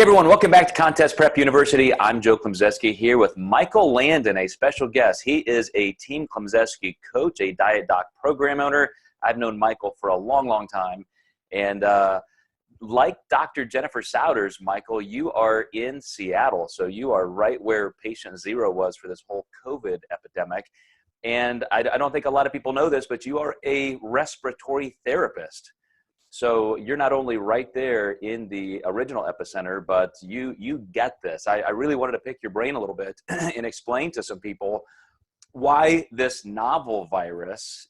Everyone, welcome back to Contest Prep University. I'm Joe Klemczewski here with Michael Landon, a special guest. He is a Team Klemczewski coach, a Diet Doc program owner. I've known Michael for a long, long time. And like Dr. Jennifer Souders, Michael, you are in Seattle. So you are right where patient zero was for this whole COVID epidemic. And I don't think a lot of people know this, but you are a respiratory therapist. So you're not only right there in the original epicenter, but you get this. I really wanted to pick your brain a little bit and explain to some people why this novel virus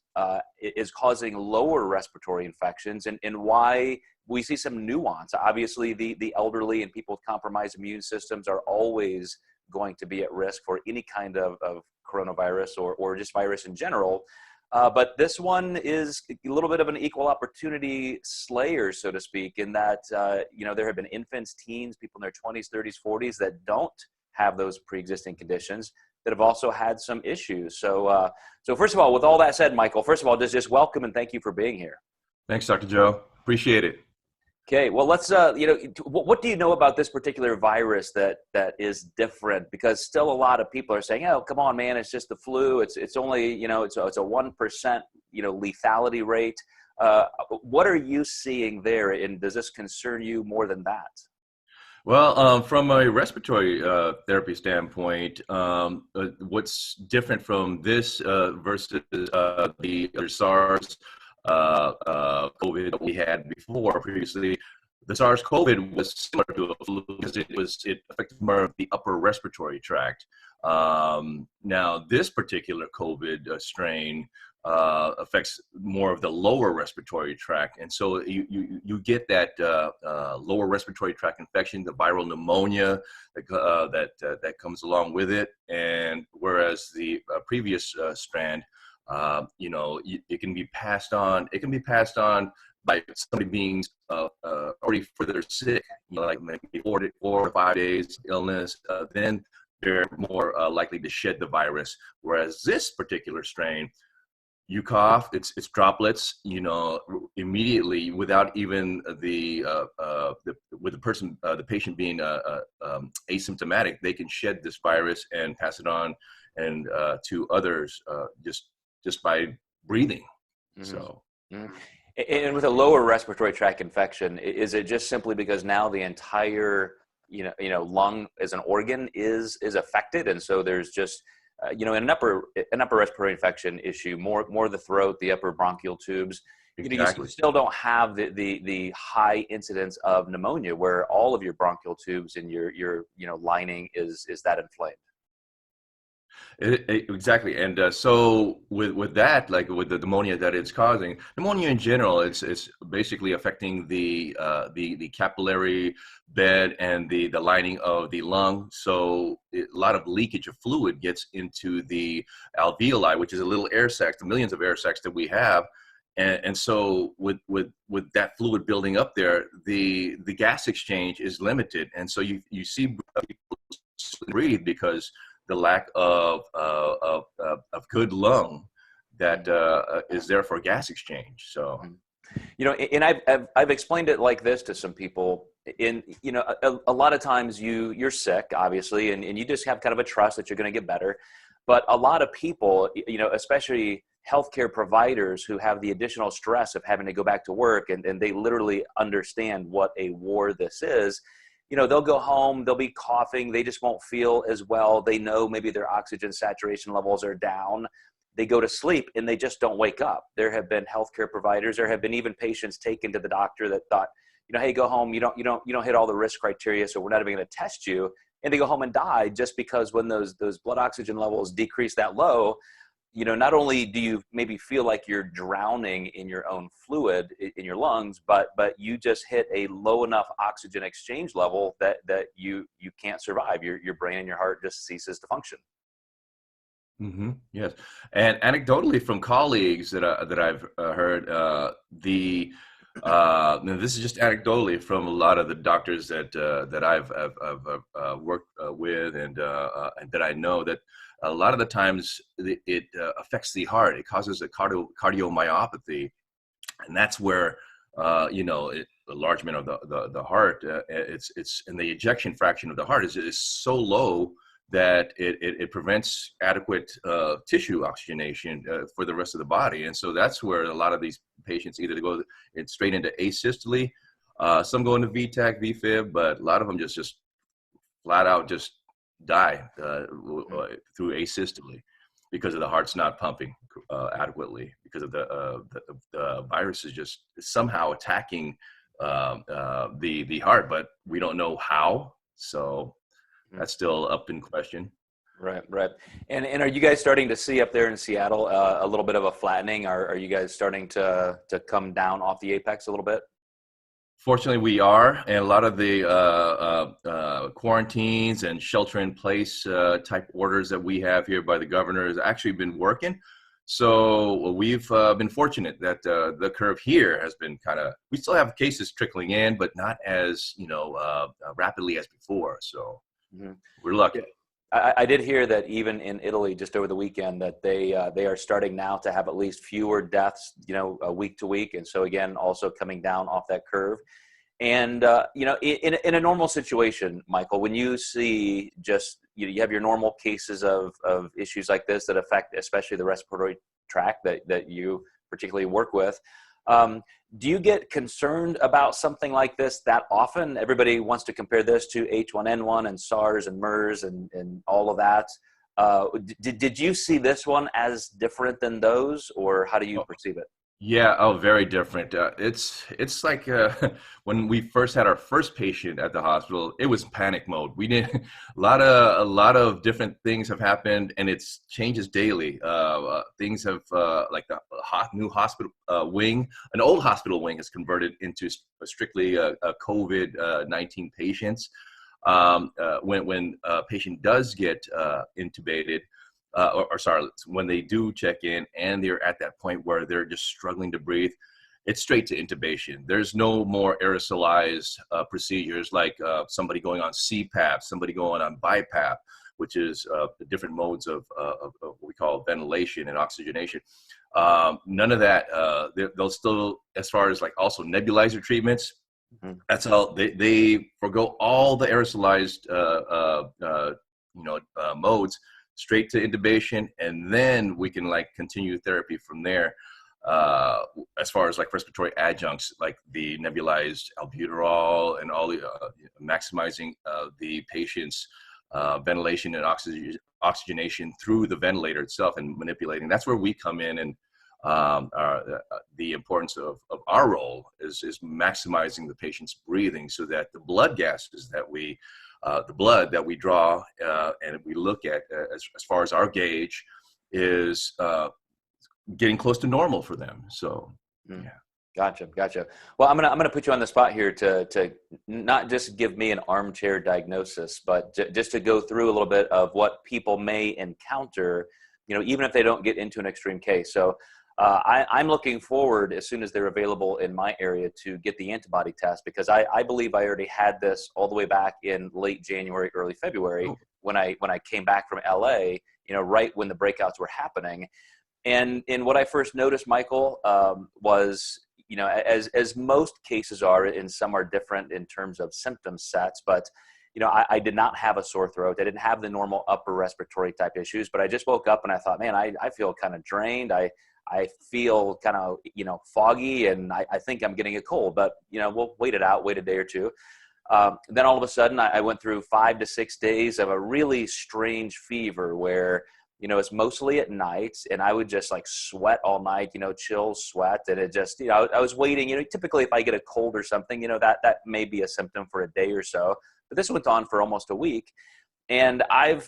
is causing lower respiratory infections and why we see some nuance. Obviously, the elderly and people with compromised immune systems are always going to be at risk for any kind of coronavirus or just virus in general. But this one is a little bit of an equal opportunity slayer, so to speak, in that, there have been infants, teens, people in their 20s, 30s, 40s that don't have those pre-existing conditions that have also had some issues. So first of all, with all that said, Michael, first of all, just welcome and thank you for being here. Thanks, Dr. Joe. Appreciate it. Okay, well, let's, what do you know about this particular virus that is different? Because still a lot of people are saying, oh, come on, man, it's just the flu. It's only, it's a 1%, lethality rate. What are you seeing there? And does this concern you more than that? Well, from a respiratory therapy standpoint, what's different from this versus the other SARS COVID that we had previously, the SARS-CoV was similar to a flu because it affected more of the upper respiratory tract. Now, this particular COVID strain affects more of the lower respiratory tract, and so you get that lower respiratory tract infection, the viral pneumonia that comes along with it, and whereas the previous strand, it can be passed on. It can be passed on by somebody being already further sick, like maybe 4 to 5 days illness. Then they're more likely to shed the virus. Whereas this particular strain, you cough, it's droplets, immediately without even with the patient being asymptomatic, they can shed this virus and pass it on and to others just by breathing. Mm-hmm. So, mm-hmm. And with a lower respiratory tract infection, is it just simply because now the entire, lung as an organ is affected, and so there's just, an upper respiratory infection issue, more the throat, the upper bronchial tubes. Exactly. You still don't have the high incidence of pneumonia where all of your bronchial tubes and your lining is that inflamed. Exactly, and so with that, like with the pneumonia that it's causing, pneumonia in general, it's basically affecting the capillary bed and the lining of the lung. So a lot of leakage of fluid gets into the alveoli, which is a little air sac, the millions of air sacs that we have, and so with that fluid building up there, the gas exchange is limited, and so you see people breathe because the lack of good lung that is there for gas exchange. So, and I've explained it like this to some people. A lot of times you're sick, obviously, and you just have kind of a trust that you're going to get better. But a lot of people, especially healthcare providers who have the additional stress of having to go back to work, and they literally understand what a war this is. They'll go home, they'll be coughing, they just won't feel as well. They know maybe their oxygen saturation levels are down. They go to sleep and they just don't wake up. There have been healthcare providers, there have been even patients taken to the doctor that thought, hey, go home, you don't hit all the risk criteria, so we're not even going to test you. And they go home and die just because when those blood oxygen levels decrease that low, not only do you maybe feel like you're drowning in your own fluid in your lungs, but you just hit a low enough oxygen exchange level that you can't survive. Your brain and your heart just ceases to function. Mm-hmm. Yes, and anecdotally from colleagues that I've heard, now this is just anecdotally from a lot of the doctors that I've worked with and that I know, that a lot of the times it affects the heart. It causes a cardiomyopathy, and that's where enlargement of the heart. It's and the ejection fraction of the heart is so low that it prevents adequate tissue oxygenation for the rest of the body. And so that's where a lot of these patients either go straight into asystole, some go into VTAC, VFib, but a lot of them just flat out just die through asystole because of the heart's not pumping adequately, because of the virus is just somehow attacking the heart, but we don't know how. So that's still up in question. Right, right. And are you guys starting to see up there in Seattle a little bit of a flattening? Are you guys starting to come down off the apex a little bit? Fortunately, we are, and a lot of the quarantines and shelter-in-place type orders that we have here by the governor has actually been working. So we've been fortunate that the curve here has been we still have cases trickling in, but not as rapidly as before. So we're lucky. I did hear that even in Italy, just over the weekend, that they are starting now to have at least fewer deaths, week to week, and so again, also coming down off that curve. And in a normal situation, Michael, when you see just you have your normal cases of issues like this that affect especially the respiratory tract that you particularly work with. Do you get concerned about something like this that often? Everybody wants to compare this to H1N1 and SARS and MERS and all of that. Did you see this one as different than those, or how do you perceive it? Yeah, very different. It's like when we first had our first patient at the hospital, it was panic mode. We didn't a lot of different things have happened, and it's changes daily. Things have like the new hospital wing, an old hospital wing has converted into strictly COVID-19 patients. When a patient does get intubated. When they do check in and they're at that point where they're just struggling to breathe, it's straight to intubation. There's no more aerosolized procedures like somebody going on CPAP, somebody going on BiPAP, which is the different modes of what we call ventilation and oxygenation. None of that. They'll still, as far as like also nebulizer treatments, that's all. They forgo all the aerosolized modes, straight to intubation, and then we can continue therapy from there. As far as respiratory adjuncts, like the nebulized albuterol and all the maximizing the patient's ventilation and oxygenation through the ventilator itself and manipulating. That's where we come in, and the importance of our role is maximizing the patient's breathing so that the blood gases that the blood that we draw and we look at as far as our gauge is getting close to normal for them. So, yeah. Gotcha. Well, I'm gonna put you on the spot here to not just give me an armchair diagnosis, but just to go through a little bit of what people may encounter, even if they don't get into an extreme case. So I'm looking forward, as soon as they're available in my area, to get the antibody test, because I believe I already had this all the way back in late January, early February, when I came back from LA, right when the breakouts were happening. And what I first noticed, Michael, was, as most cases are, and some are different in terms of symptom sets, but I did not have a sore throat. I didn't have the normal upper respiratory type issues, but I just woke up and I thought, man, I feel kind of drained. I feel kind of, foggy, and I think I'm getting a cold, but, we'll wait it out, wait a day or two. Then all of a sudden I went through 5 to 6 days of a really strange fever where, it's mostly at night, and I would just sweat all night, chills, sweat. And it just, I was waiting, typically if I get a cold or something, that may be a symptom for a day or so, but this went on for almost a week. And I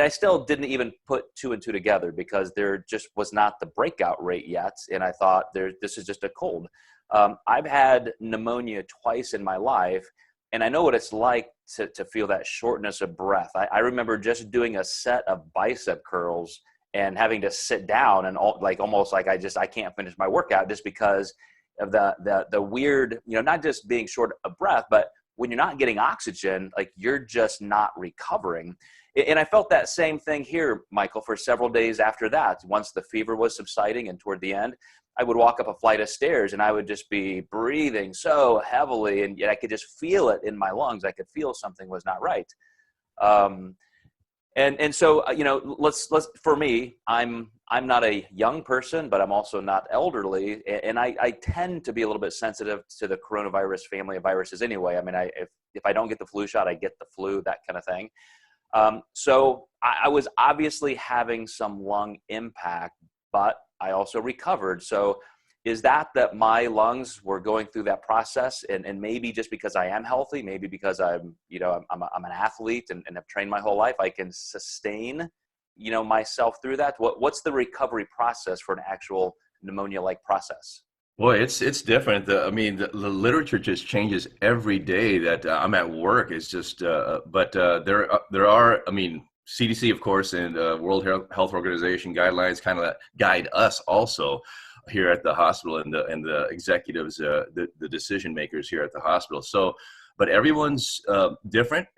still didn't even put 2 and 2 together, because there just was not the breakout rate yet. And I thought this is just a cold. I've had pneumonia twice in my life, and I know what it's like to feel that shortness of breath. I remember just doing a set of bicep curls and having to sit down and almost like I can't finish my workout, just because of the weird, not just being short of breath, but when you're not getting oxygen, you're just not recovering. And I felt that same thing here, Michael, for several days after that. Once the fever was subsiding and toward the end, I would walk up a flight of stairs and I would just be breathing so heavily, and yet I could just feel it in my lungs. I could feel something was not right. And so, let's for me, I'm not a young person, but I'm also not elderly, and I tend to be a little bit sensitive to the coronavirus family of viruses anyway. I mean, if I don't get the flu shot, I get the flu, that kind of thing. So I was obviously having some lung impact, but I also recovered. So is that my lungs were going through that process, and maybe just because I am healthy, maybe because I'm an athlete and have trained my whole life, I can sustain, myself through that. What's the recovery process for an actual pneumonia-like process? Well, it's different. The literature just changes every day that I'm at work. It's just, but there are, CDC, of course, and World Health Organization guidelines kind of guide us also here at the hospital, and the executives, the decision makers here at the hospital. So, but everyone's different.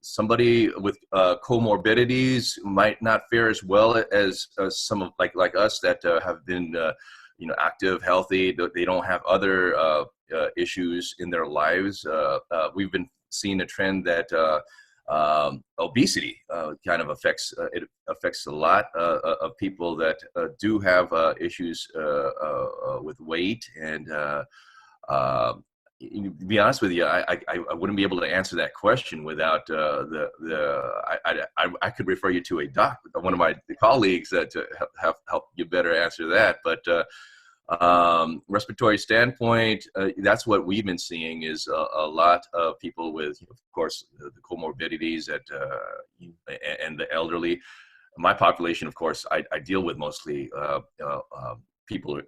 Somebody with comorbidities might not fare as well as some of like us that have been active, healthy. They don't have other issues in their lives. We've been seeing a trend that obesity kind of affects a lot of people that do have issues with weight. And to be honest with you, I wouldn't be able to answer that question without I could refer you to a doctor, one of my colleagues that have helped you better answer that. But respiratory standpoint, that's what we've been seeing is a lot of people with, of course, the comorbidities that and the elderly. My population, of course, I deal with mostly people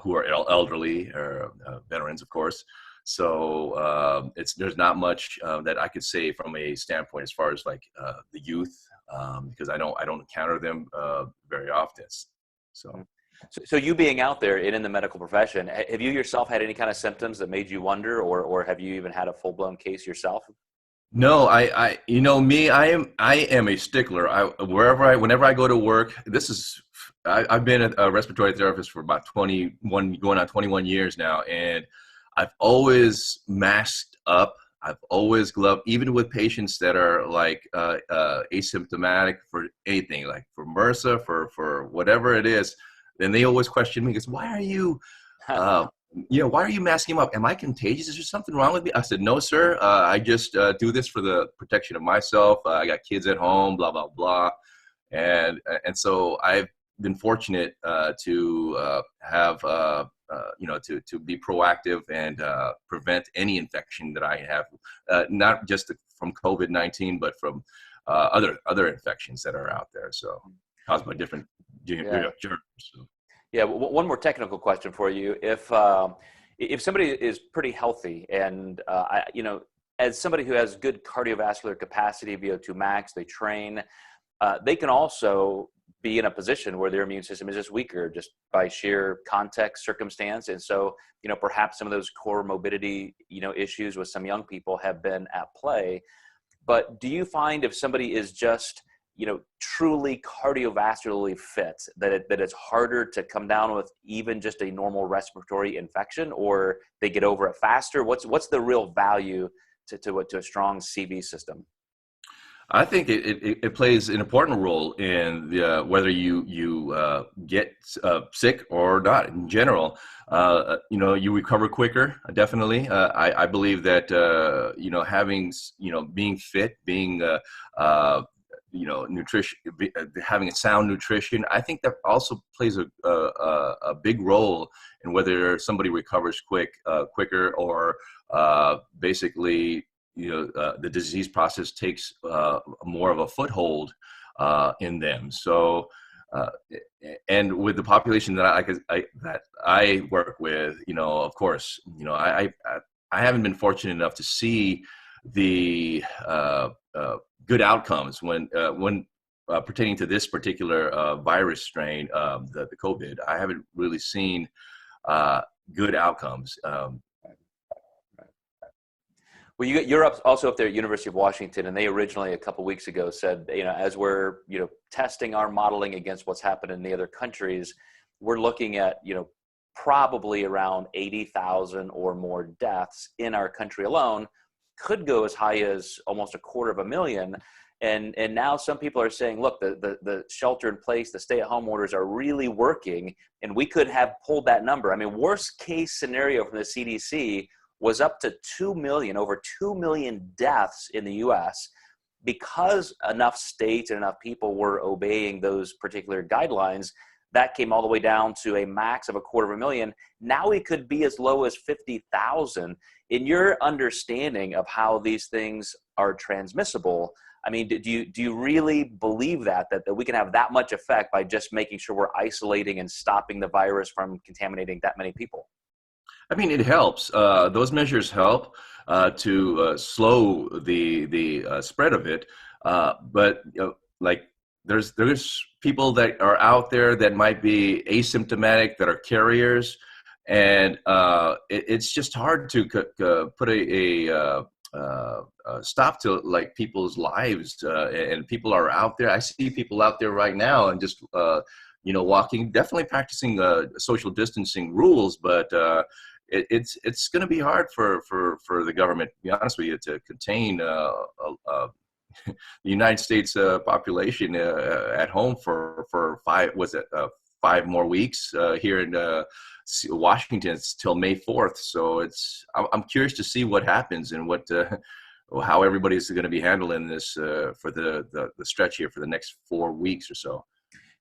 who are elderly or veterans, of course. So there's not much that I could say from a standpoint as far as like the youth, because I don't encounter them very often. So you being out there and in the medical profession, have you yourself had any kind of symptoms that made you wonder, or have you even had a full-blown case yourself? No, I am a stickler. Whenever I go to work, I've been a respiratory therapist for about 21, going on 21 years now, and I've always masked up. I've always gloved, even with patients that are like asymptomatic for anything, like for MRSA, for whatever it is. Then they always question me, because why are you, why are you masking up? Am I contagious? Is there something wrong with me? I said, no, sir. I just do this for the protection of myself. I got kids at home, blah, blah, blah. And so I've been fortunate to have, to be proactive and prevent any infection that I have, not just from COVID-19, but from other infections that are out there. So caused by different germs. So. Yeah. One more technical question for you. If somebody is pretty healthy and, as somebody who has good cardiovascular capacity, VO2 max, they train, they can also be in a position where their immune system is just weaker just by sheer context, circumstance. And so, perhaps some of those core morbidity, issues with some young people have been at play. But do you find if somebody is just, truly cardiovascularly fit, that it's harder to come down with even just a normal respiratory infection, or they get over it faster? What's the real value to a strong CV system? I think it plays an important role in whether you get sick or not. In general, you recover quicker. Definitely, I believe that having being fit, being nutrition, having a sound nutrition, I think that also plays a big role in whether somebody recovers quicker, or basically the disease process takes more of a foothold in them. So, and with the population that I work with, of course, I haven't been fortunate enough to see the good outcomes when pertaining to this particular virus strain, the COVID. I haven't really seen good outcomes. Well, you're also up there at University of Washington, and they originally a couple weeks ago said, as we're testing our modeling against what's happened in the other countries, we're looking at, probably around 80,000 or more deaths in our country alone, could go as high as almost 250,000. And now some people are saying, look, the shelter in place, the stay-at-home orders are really working, and we could have pulled that number. I mean, worst case scenario from the CDC was up to 2 million, over 2 million deaths in the US because enough states and enough people were obeying those particular guidelines. That came all the way down to a max of 250,000. Now it could be as low as 50,000. In your understanding of how these things are transmissible, I mean, do you really believe that we can have that much effect by just making sure we're isolating and stopping the virus from contaminating that many people? I mean, it helps. Those measures help to slow the spread of it. But like there's people that are out there that might be asymptomatic, that are carriers, and it's just hard to put a stop to like people's lives, and people are out there. I see people out there right now and just walking, definitely practicing social distancing rules, but it's going to be hard for the government, to be honest with you, to contain the United States population at home for 5 more weeks here in Washington till May 4th. So I'm curious to see what happens and how everybody's going to be handling this for the stretch here for the next 4 weeks or so.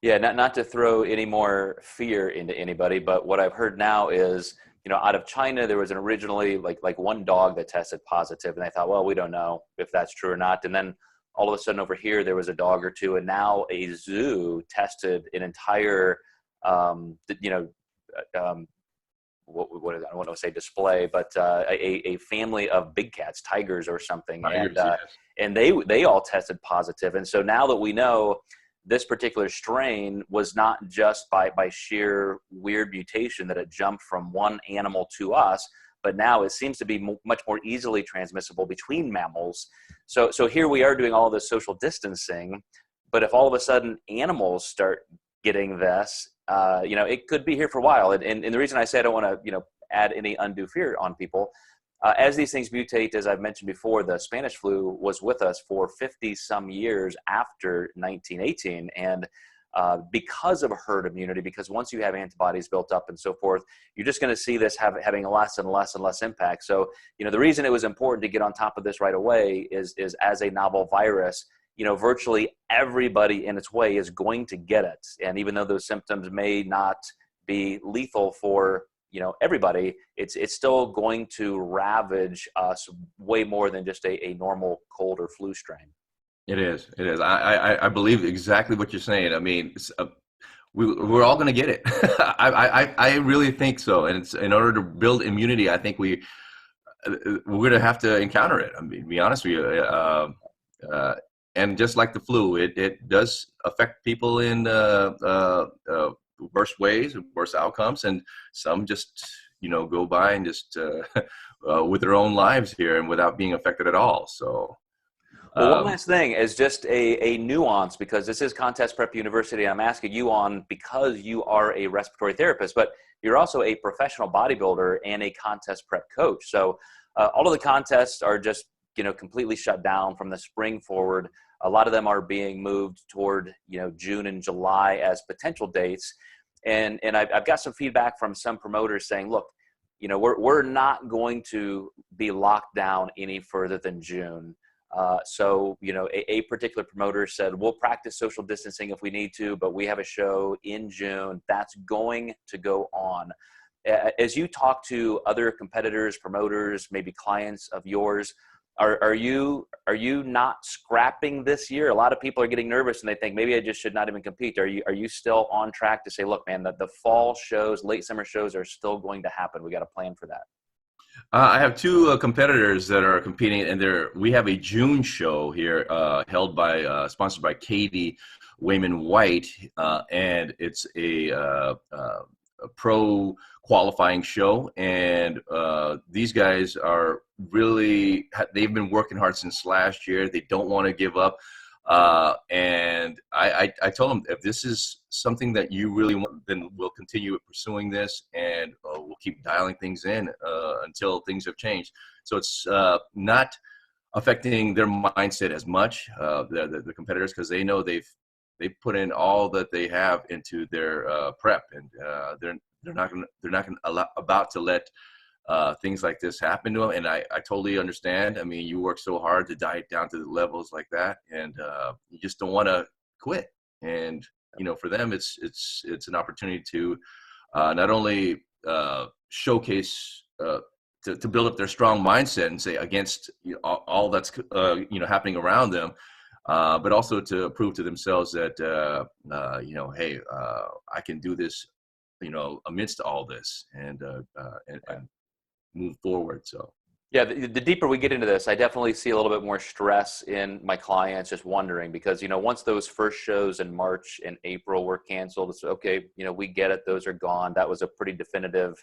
Yeah, not to throw any more fear into anybody, but what I've heard now is, out of China, there was originally like one dog that tested positive, and they thought, well, we don't know if that's true or not. And then all of a sudden over here, there was a dog or two, and now a zoo tested an entire, what is, I don't want to say display, but a family of big cats, tigers or something, Tigers, yes. And they all tested positive. And so now that we know this particular strain was not just by sheer weird mutation that it jumped from one animal to us, but now it seems to be much more easily transmissible between mammals. So here we are doing all this social distancing, but if all of a sudden animals start getting this, it could be here for a while. And the reason I say I don't want to, add any undue fear on people, as these things mutate, as I've mentioned before, the Spanish flu was with us for 50 some years after 1918. And because of herd immunity, because once you have antibodies built up and so forth, you're just going to see this having less and less and less impact. So, the reason it was important to get on top of this right away is as a novel virus, virtually everybody in its way is going to get it. And even though those symptoms may not be lethal for everybody, it's still going to ravage us way more than just a normal cold or flu strain. It is. I believe exactly what you're saying. I mean, we're all going to get it. I really think so. And it's in order to build immunity, I think we're going to have to encounter it. I mean, to be honest with you, and just like the flu, it does affect people in worse ways, worse outcomes, and some just go by and just with their own lives here and without being affected at all. So well, one last thing is just a nuance, because this is Contest Prep University. I'm asking you on because you are a respiratory therapist, but you're also a professional bodybuilder and a contest prep coach. So all of the contests are just completely shut down from the spring forward. A lot of them are being moved toward June and July as potential dates. And I've got some feedback from some promoters saying, look, we're not going to be locked down any further than June. So a particular promoter said, we'll practice social distancing if we need to, but we have a show in June that's going to go on. As you talk to other competitors, promoters, maybe clients of yours, are you not scrapping this year? A lot of people are getting nervous and they think maybe I just should not even compete. Are you still on track to say, look, man, the fall shows, late summer shows are still going to happen. We got to plan for that. I have two competitors that are competing, and we have a June show here held by sponsored by Katie Wayman White, and it's a pro qualifying show, and these guys are they've been working hard since last year. They don't want to give up, and I told them, if this is something that you really want, then we'll continue pursuing this, and we'll keep dialing things in until things have changed. So it's not affecting their mindset as much, the competitors, because they know they've put in all that they have into their prep, and they're not about to let things like this happen to them. And I totally understand. I mean, you work so hard to diet down to the levels like that, and you just don't want to quit. And for them, it's an opportunity to not only showcase to build up their strong mindset and say against all that's happening around them, but also to prove to themselves that hey, I can do this, amidst all this, and move forward. So yeah, the deeper we get into this, I definitely see a little bit more stress in my clients just wondering, because once those first shows in March and April were canceled, it's okay, we get it, those are gone. That was a pretty definitive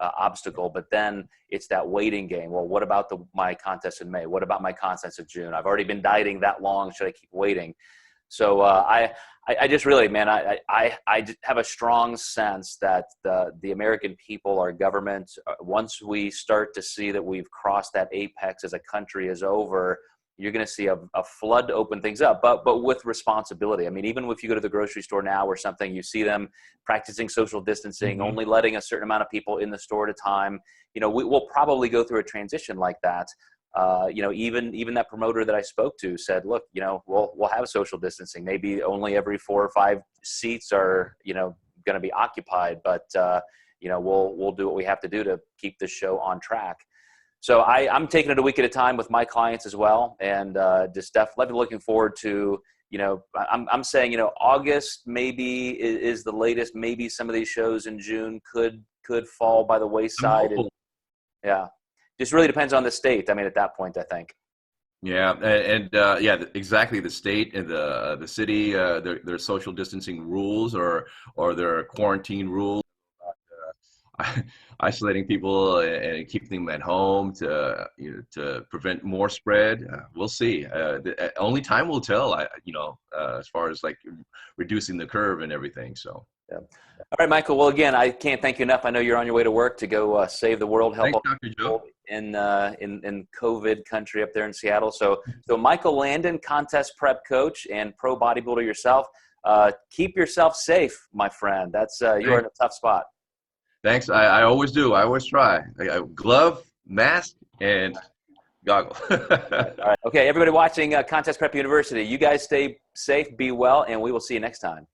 obstacle. But then it's that waiting game. Well, what about my contest in May? What about my contest in June? I've already been dieting that long. Should I keep waiting? So I just really, man, I just have a strong sense that the American people, our government, once we start to see that we've crossed that apex as a country is over, you're going to see a flood to open things up, but with responsibility. I mean, even if you go to the grocery store now or something, you see them practicing social distancing, only letting a certain amount of people in the store at a time. We'll probably go through a transition like that. Even that promoter that I spoke to said, look, we'll have social distancing. Maybe only every 4 or 5 seats are, going to be occupied, but we'll do what we have to do to keep the show on track. So I'm taking it a week at a time with my clients as well, and just definitely looking forward to, I'm saying, August maybe is the latest. Maybe some of these shows in June could fall by the wayside. Yeah, just really depends on the state. I mean, at that point, I think. Yeah, and yeah, exactly. The state and the city, their social distancing rules or their quarantine rules. Isolating people and keeping them at home to prevent more spread. We'll see. Only time will tell. As far as like reducing the curve and everything. So. Yeah. All right, Michael. Well, again, I can't thank you enough. I know you're on your way to work to go save the world, help Thanks, Dr. Joe. in COVID country up there in Seattle. So Michael Landon, contest prep coach and pro bodybuilder yourself. Keep yourself safe, my friend. That's you're in a tough spot. Thanks. I always do. I always try. Glove, mask, and goggle. All right. Okay, everybody watching Contest Prep University, you guys stay safe, be well, and we will see you next time.